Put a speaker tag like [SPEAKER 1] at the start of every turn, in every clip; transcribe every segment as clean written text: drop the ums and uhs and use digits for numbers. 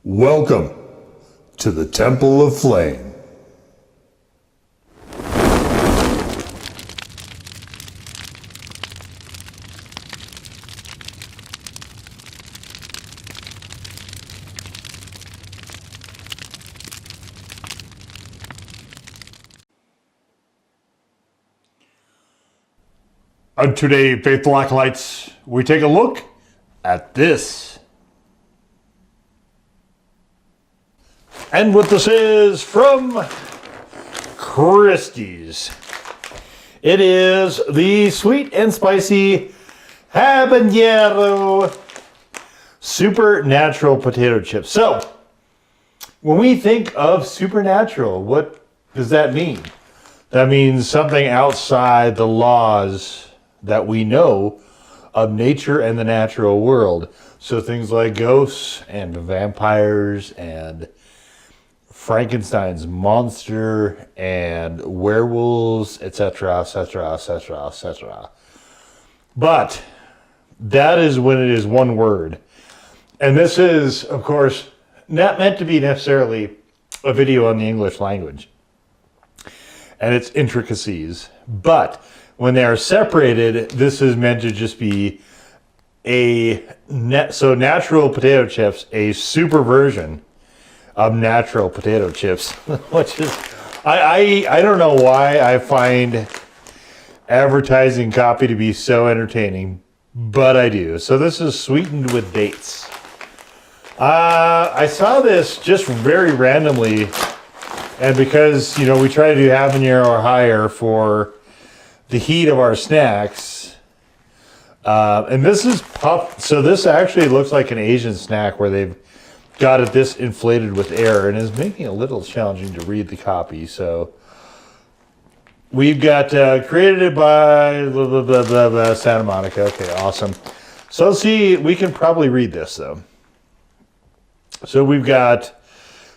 [SPEAKER 1] Welcome to the Temple of Flame. And today, faithful acolytes, we take a look at this. And what this is from Christie's. It is the sweet and spicy Habanero supernatural potato chips. So, when we think of supernatural, what does that mean? That means something outside the laws that we know of nature and the natural world. So things like ghosts and vampires and Frankenstein's monster and werewolves, etc., etc., etc., etc. But that is when it is one word. And this is, of course, not meant to be necessarily a video on the English language and its intricacies. But when they are separated, this is meant to just be so natural potato chips, a super version of natural potato chips, which is, I don't know why I find advertising copy to be so entertaining, but I do. So this is sweetened with dates. I saw this just very randomly, and because, you know, we try to do habanero or higher for the heat of our snacks, and this is puffed. So this actually looks like an Asian snack where they've got it this inflated with air and is making it a little challenging to read the copy. So we've got created by blah, blah, blah, blah, blah, Santa Monica. Okay, awesome. So let's see, we can probably read this though. So we've got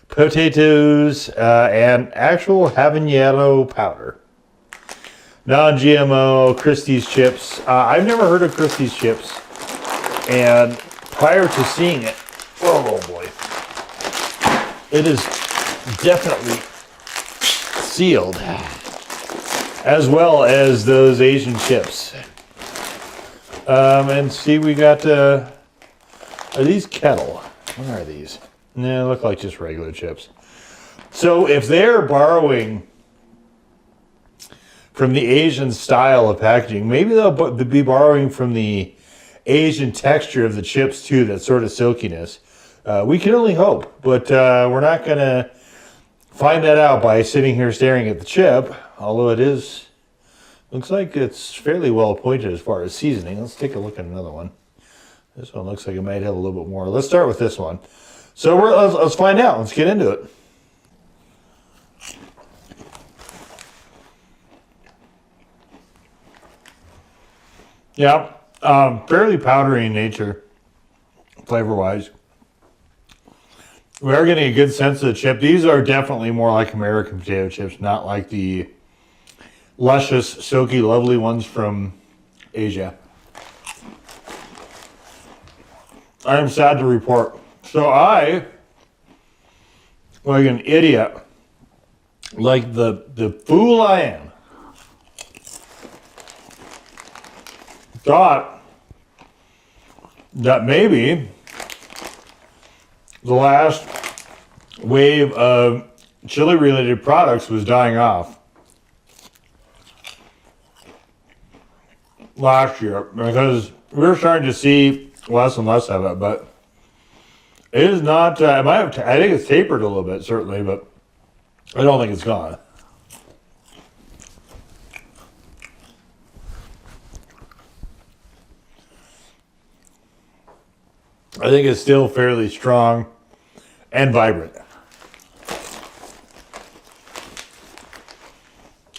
[SPEAKER 1] potatoes and actual habanero powder. Non-GMO Christie's chips. I've never heard of Christie's chips. And prior to seeing it, oh boy, it is definitely sealed, as well as those Asian chips. And see, we got, are these Kettle? What are these? Nah, they look like just regular chips. So if they're borrowing from the Asian style of packaging, maybe they'll be borrowing from the Asian texture of the chips too, that sort of silkiness. We can only hope, but we're not going to find that out by sitting here staring at the chip, although it is, looks like it's fairly well appointed as far as seasoning. Let's take a look at another one. This one looks like it might have a little bit more. Let's start with this one. So let's find out. Let's get into it. Yeah, fairly powdery in nature, flavor-wise. We are getting a good sense of the chip. These are definitely more like American potato chips, not like the luscious, silky, lovely ones from Asia. I am sad to report. So I, like an idiot, like the fool I am, thought that maybe the last wave of chili-related products was dying off last year because we were starting to see less and less of it, but it is not, I think it's tapered a little bit, certainly, but I don't think it's gone. I think it's still fairly strong and vibrant.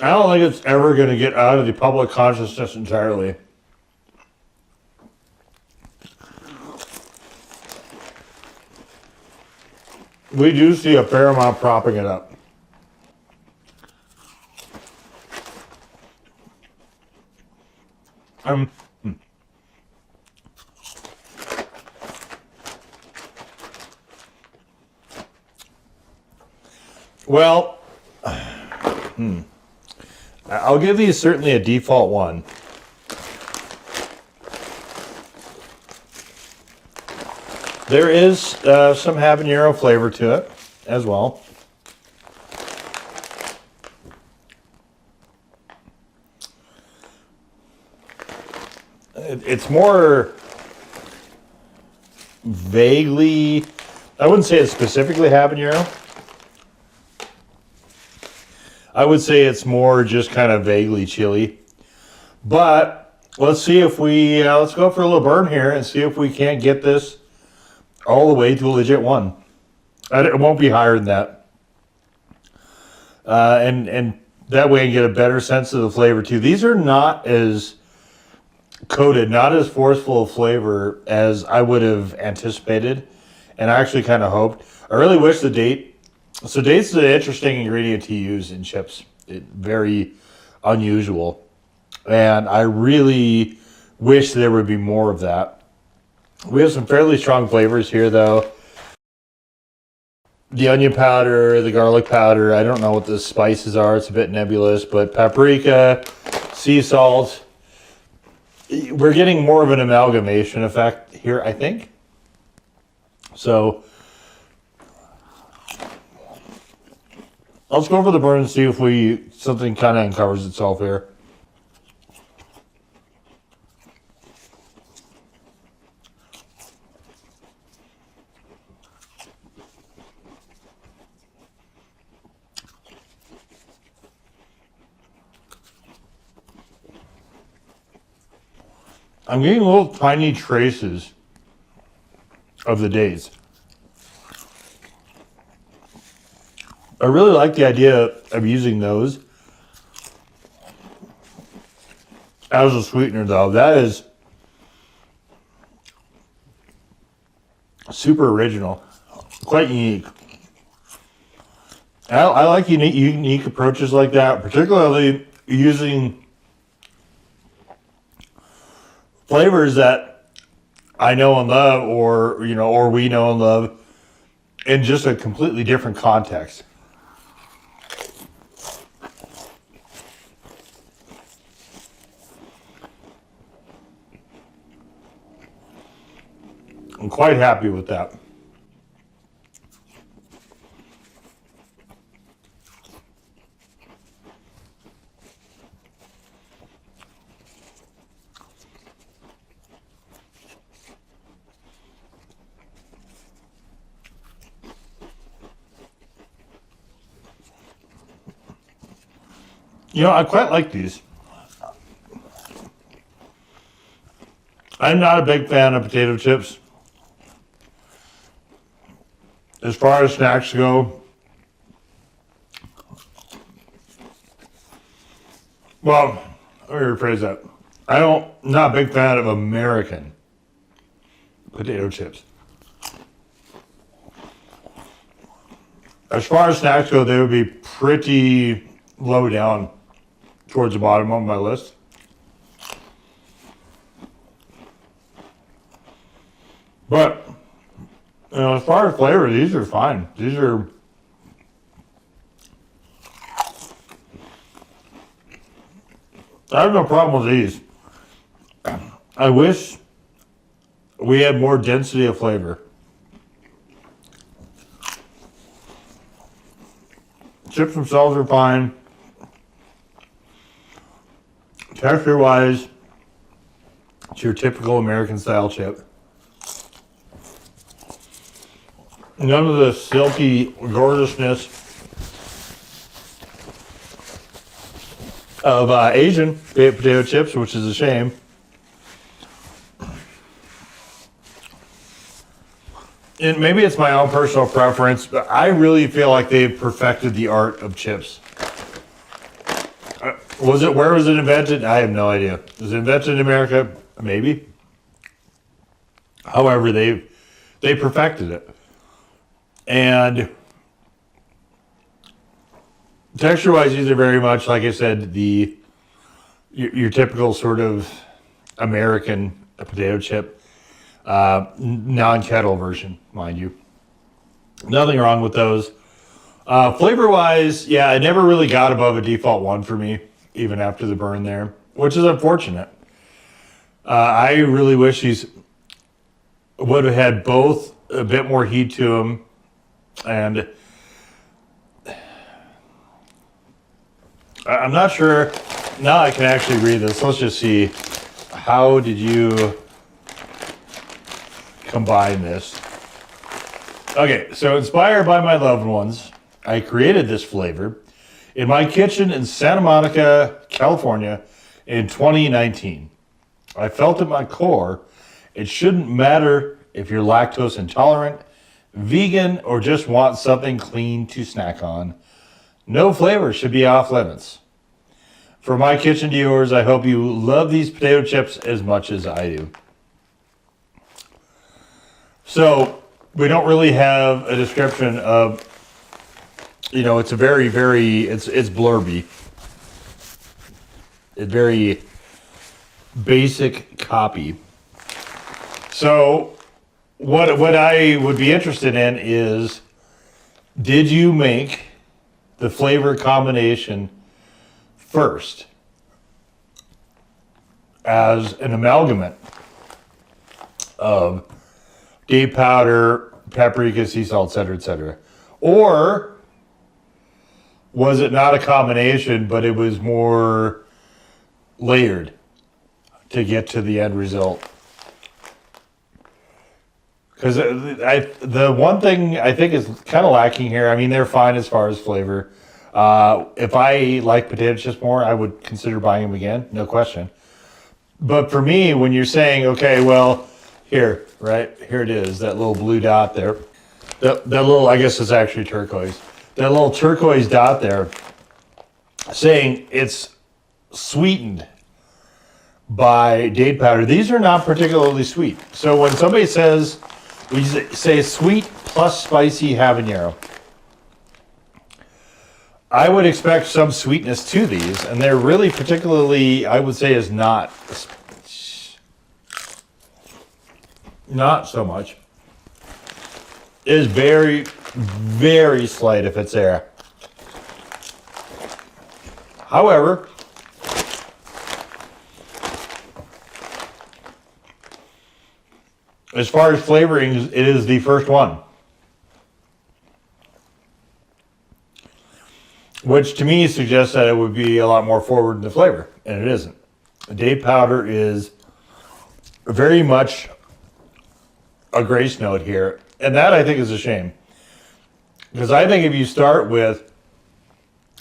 [SPEAKER 1] I don't think it's ever going to get out of the public consciousness entirely. We do see a fair amount propping it up. Well, I'll give these certainly a default 1. There is some habanero flavor to it as well. It's more vaguely, I wouldn't say it's specifically habanero. I would say it's more just kind of vaguely chili. But let's see if we, let's go for a little burn here and see if we can't get this all the way to a legit 1. It won't be higher than that. And that way I can get a better sense of the flavor too. These are not as coated, not as forceful of flavor as I would have anticipated, and I actually kind of hoped. I really wish the date. So date's an interesting ingredient to use in chips. Very unusual, and I really wish there would be more of that. We have some fairly strong flavors here, though. The onion powder, the garlic powder. I don't know what the spices are. It's a bit nebulous, but paprika, sea salt. We're getting more of an amalgamation effect here, I think. So let's go for the burn and see if something kind of uncovers itself here. I'm getting little tiny traces of the dates. I really like the idea of using those as a sweetener, though. That is super original, quite unique. I like unique approaches like that, particularly using flavors that I know and love, or we know and love, in just a completely different context. I'm quite happy with that. I quite like these. I'm not a big fan of potato chips. As far as snacks go, well, let me rephrase that. Not a big fan of American potato chips. As far as snacks go, they would be pretty low down towards the bottom of my list. But as far as flavor, these are fine. I have no problem with these. I wish we had more density of flavor. Chips themselves are fine. Texture-wise, it's your typical American-style chip. None of the silky gorgeousness of Asian potato chips, which is a shame. And maybe it's my own personal preference, but I really feel like they've perfected the art of chips. Where was it invented? I have no idea. Was it invented in America? Maybe. However, they perfected it. And texture-wise, these are very much, like I said, your typical sort of American potato chip, non-kettle version, mind you. Nothing wrong with those. Flavor-wise, yeah, it never really got above a default 1 for me, even after the burn there, which is unfortunate. I really wish these would have had both a bit more heat to them, and I'm not sure. Now I can actually read this. Let's just see. How did you combine this? Okay, so inspired by my loved ones, I created this flavor in my kitchen in Santa Monica, California in 2019. I felt at my core, it shouldn't matter if you're lactose intolerant, vegan, or just want something clean to snack on. No flavor should be off limits. For my kitchen to yours, I hope you love these potato chips as much as I do. So we don't really have a description of, it's a very, it's blurby. It's very basic copy. So what I would be interested in is, did you make the flavor combination first as an amalgamate of date powder, paprika, sea salt, etc.? Or was it not a combination, but it was more layered to get to the end result? Because the one thing I think is kind of lacking here, I mean, they're fine as far as flavor. If I like potato chips more, I would consider buying them again, no question. But for me, when you're saying, okay, well, here it is, that little blue dot there. That little, I guess it's actually turquoise. That little turquoise dot there saying it's sweetened by date powder. These are not particularly sweet. So when somebody says, we say sweet plus spicy habanero, I would expect some sweetness to these, and they're really particularly, I would say, is not so much. It is very, very slight if it's there. However, as far as flavorings, it is the first one. Which to me suggests that it would be a lot more forward in the flavor, and it isn't. Date powder is very much a grace note here, and that I think is a shame. Because I think if you start with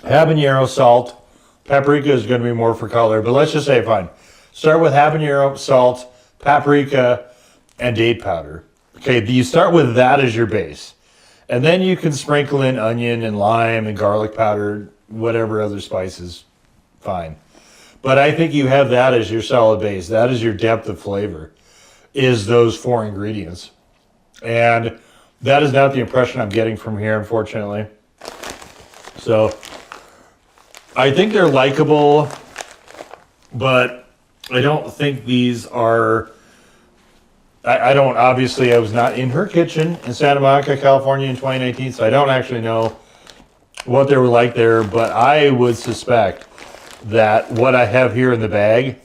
[SPEAKER 1] habanero, salt, paprika is going to be more for color, but let's just say, fine. Start with habanero, salt, paprika, and date powder. Okay, you start with that as your base. And then you can sprinkle in onion and lime and garlic powder, whatever other spices, fine. But I think you have that as your solid base. That is your depth of flavor, is those 4 ingredients. And that is not the impression I'm getting from here, unfortunately. So I think they're likable, but I don't think these are... I don't, obviously, I was not in her kitchen in Santa Monica, California in 2019, so I don't actually know what they were like there, but I would suspect that what I have here in the bag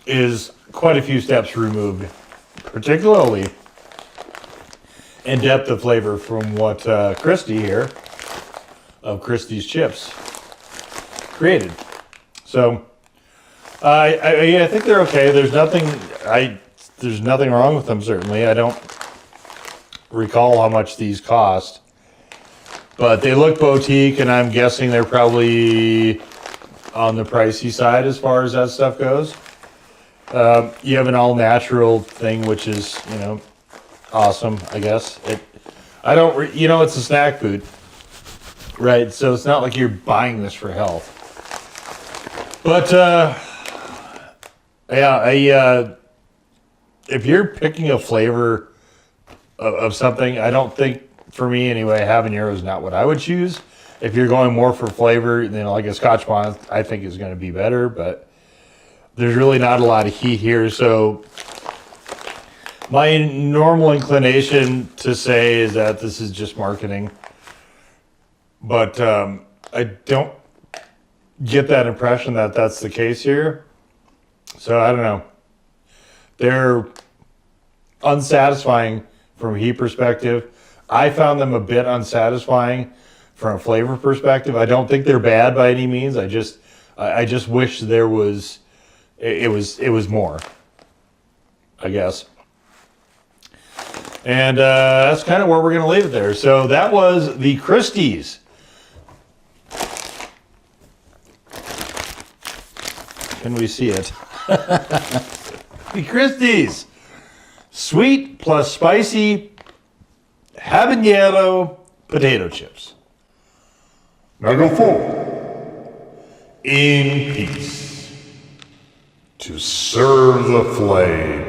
[SPEAKER 1] is quite a few steps removed, particularly in depth of flavor from what Christie here, of Christie's Chips, created. So, I think they're okay. There's nothing wrong with them, certainly. I don't recall how much these cost. But they look boutique, and I'm guessing they're probably on the pricey side as far as that stuff goes. You have an all-natural thing, which is, awesome, I guess. It's a snack food, right? So it's not like you're buying this for health. But, if you're picking a flavor of something, I don't think, for me anyway, habanero is not what I would choose. If you're going more for flavor, then like a Scotch bonnet, I think is going to be better, but there's really not a lot of heat here. So my normal inclination to say is that this is just marketing. But I don't get that impression that that's the case here. So I don't know. They're unsatisfying from a heat perspective. I found them a bit unsatisfying from a flavor perspective. I don't think they're bad by any means. I just wish there was it was more, I guess. And that's kind of where we're going to leave it there. So that was the Christie's. Can we see it? The Christie's sweet plus spicy habanero potato chips.
[SPEAKER 2] Now go forward
[SPEAKER 1] In peace.
[SPEAKER 2] to serve the flame.